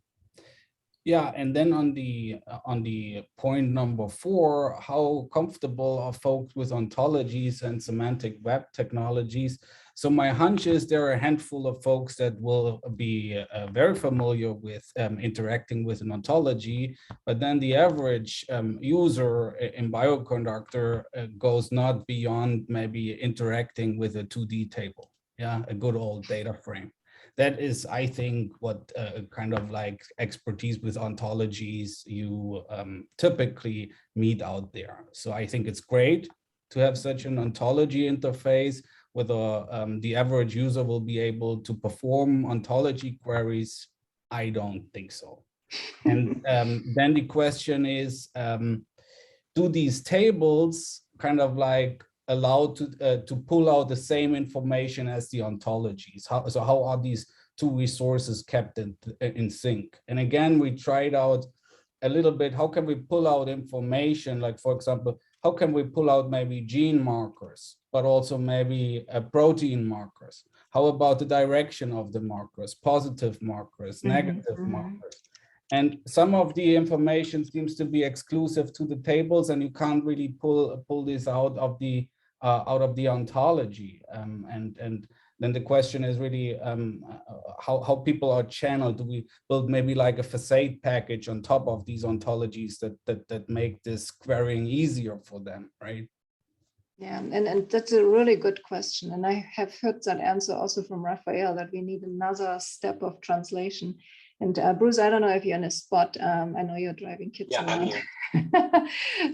Yeah, and then on the point number 4, how comfortable are folks with ontologies and semantic web technologies? So my hunch is there are a handful of folks that will be very familiar with interacting with an ontology, but then the average user in Bioconductor goes not beyond maybe interacting with a 2D table, yeah, a good old data frame. That is, I think, what kind of like expertise with ontologies you typically meet out there. So I think it's great to have such an ontology interface. Whether the average user will be able to perform ontology queries, I don't think so. And then the question is, do these tables kind of like allowed to pull out the same information as the ontologies? How are these 2 resources kept in sync? And again, we tried out a little bit, how can we pull out information? Like, for example, how can we pull out maybe gene markers, but also maybe protein markers? How about the direction of the markers, positive markers, negative markers? And some of the information seems to be exclusive to the tables, and you can't really pull this out of the ontology. And then the question is really how people are channeled. Do we build maybe like a facade package on top of these ontologies that make this querying easier for them, right? Yeah, and that's a really good question. And I have heard that answer also from Raphael, that we need another step of translation. And Bruce, I don't know if you're in a spot. I know you're driving kids around.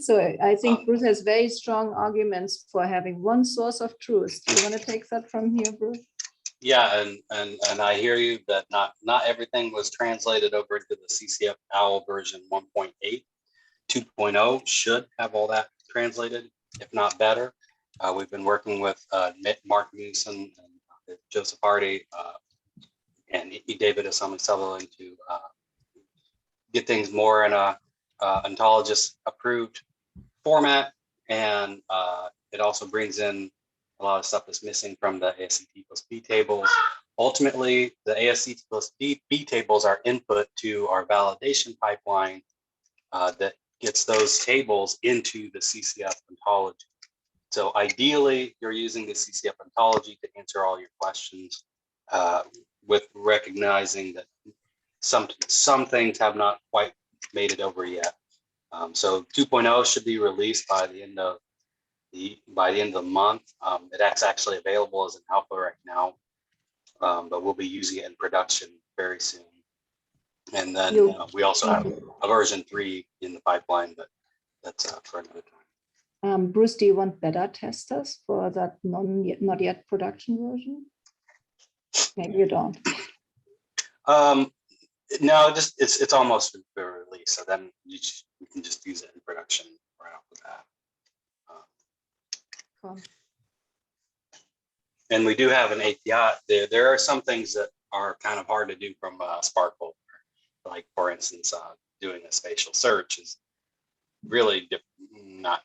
So I think Bruce has very strong arguments for having one source of truth. Do you want to take that from here, Bruce? Yeah, and I hear you that not everything was translated over to the CCF OWL version 1.8. 2.0 should have all that translated, if not better. We've been working with Mark Newson and Joseph Hardy and David Asami Sutherland to get things more in a ontologist approved format, and it also brings in a lot of stuff that's missing from the ASCT+B tables. Ultimately, the ASCT+B tables are input to our validation pipeline that gets those tables into the CCF ontology. So ideally, you're using the CCF ontology to answer all your questions with recognizing that some things have not quite made it over yet. So 2.0 should be released by the end of the month. It's actually available as an alpha right now, but we'll be using it in production very soon. And then we also have a version 3 in the pipeline, but that's for another time. Bruce, do you want beta testers for that not yet production version? Maybe you don't. No, just it's almost been released, so then you can just use it in production right off the bat. Cool. And we do have an API. There are some things that are kind of hard to do from SPARQL. Like, for instance, doing a spatial search is really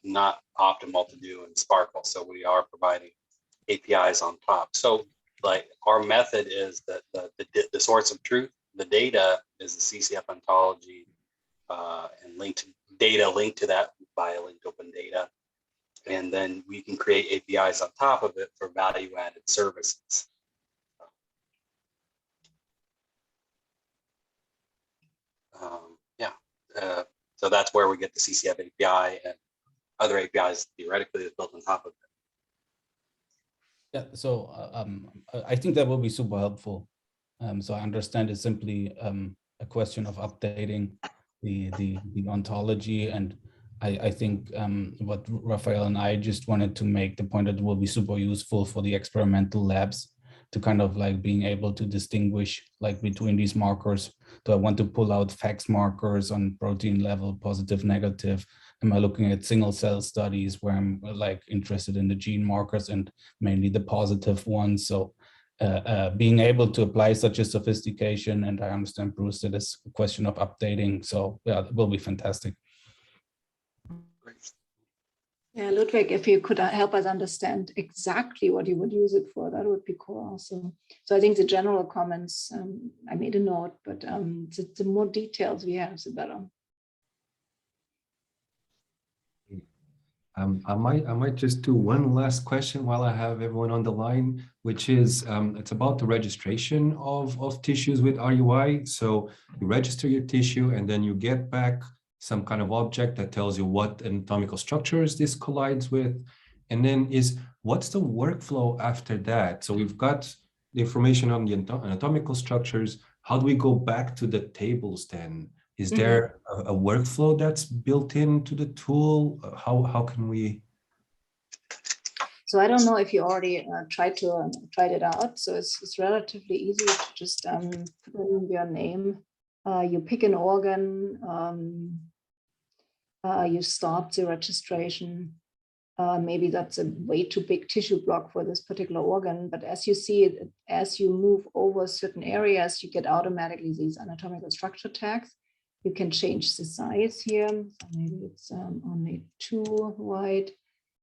not optimal to do in SPARQL. So we are providing APIs on top. So like our method is that the source of truth, the data is the CCF ontology and linked to that via linked open data. And then we can create APIs on top of it for value-added services. So that's where we get the CCF API and other APIs theoretically is built on top of it. Yeah, so I think that will be super helpful. So I understand it's simply a question of updating the ontology, and I think what Raphael and I just wanted to make the point that it will be super useful for the experimental labs to kind of like being able to distinguish like between these markers. Do I want to pull out fax markers on protein level, positive, negative? Am I looking at single cell studies where I'm like interested in the gene markers and mainly the positive ones? So being able to apply such a sophistication, and I understand, Bruce, that it's a question of updating. So yeah, it will be fantastic. Yeah, Ludwig, if you could help us understand exactly what you would use it for, that would be cool also. So I think the general comments, I made a note, but the more details we have, the better. I might just do one last question while I have everyone on the line, which is it's about the registration of tissues with RUI. So you register your tissue and then you get back some kind of object that tells you what anatomical structures this collides with. And then what's the workflow after that? So we've got the information on the anatomical structures. How do we go back to the tables then? Is there a workflow that's built into the tool? How can we? So I don't know if you already tried it out. So it's relatively easy to just put in your name. You pick an organ, you start the registration. Maybe that's a way too big tissue block for this particular organ, but as you see, as you move over certain areas, you get automatically these anatomical structure tags. You can change the size here. So maybe it's only 2 wide,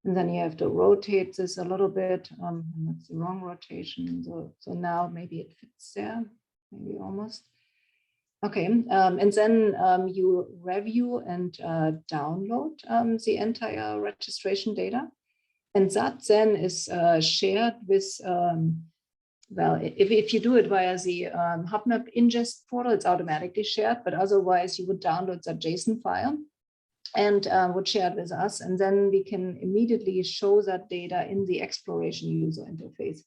and then you have to rotate this a little bit. And that's the wrong rotation. So now maybe it fits there, maybe almost. Okay, and then you review and download the entire registration data. And that then is shared with, well, if you do it via the HubMap ingest portal, it's automatically shared, but otherwise you would download that JSON file and would share it with us. And then we can immediately show that data in the exploration user interface.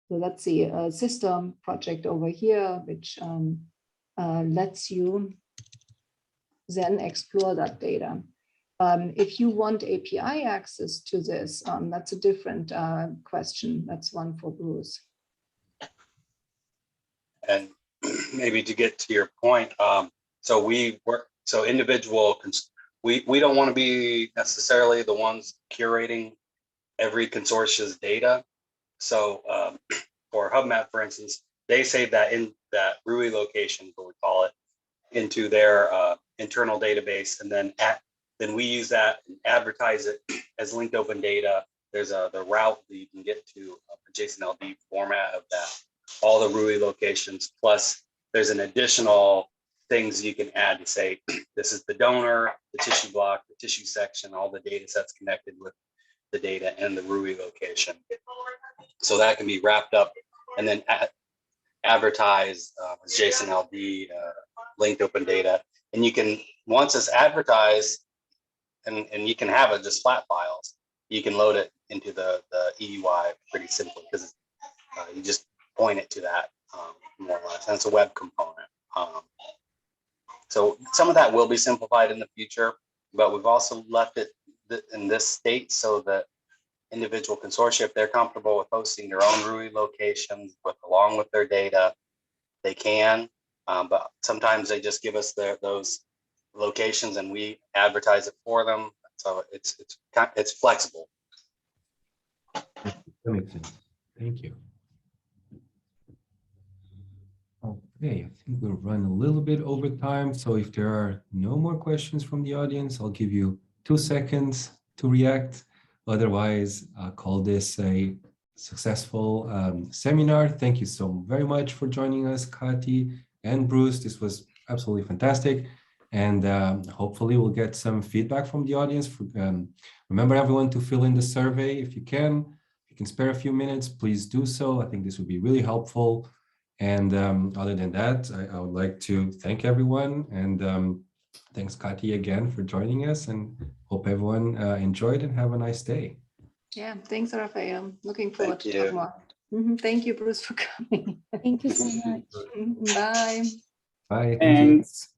So that's the system project over here, which lets you then explore that data. If you want API access to this, that's a different question. That's one for Bruce. And maybe to get to your point, so we work, so we don't want to be necessarily the ones curating every consortia's data. So for HubMap, for instance, they save that in that RUI location, what we call it, into their internal database, and then we use that and advertise it as linked open data. There's the route that you can get to a JSON-LD format of that, all the RUI locations, plus there's an additional things you can add to say, this is the donor, the tissue block, the tissue section, all the data sets connected with the data and the RUI location. So that can be wrapped up and then advertised as JSON-LD, linked open data. And you can, once it's advertised, and you can have it just flat files, you can load it into the EUI pretty simply, because you just point it to that more or less, and it's a web component. So some of that will be simplified in the future, but we've also left it in this state so that individual consortia, if they're comfortable with hosting their own RUI locations along with their data, they can. But sometimes they just give us those locations and we advertise it for them. So it's flexible. That makes sense. Thank you. Okay, I think we'll run a little bit over time. So if there are no more questions from the audience, I'll give you 2 seconds to react. Otherwise, I'll call this a successful seminar. Thank you so very much for joining us, Kati and Bruce. This was absolutely fantastic. And hopefully we'll get some feedback from the audience. Remember everyone to fill in the survey if you can. If you can spare a few minutes, please do so. I think this would be really helpful. And other than that, I would like to thank everyone. And thanks, Kati, again for joining us. And hope everyone enjoyed and have a nice day. Yeah, thanks, Raphael. Looking forward Thank to you. talk more. Thank you, Bruce, for coming. Thank you so much. Bye. Bye. Thank you. Thanks.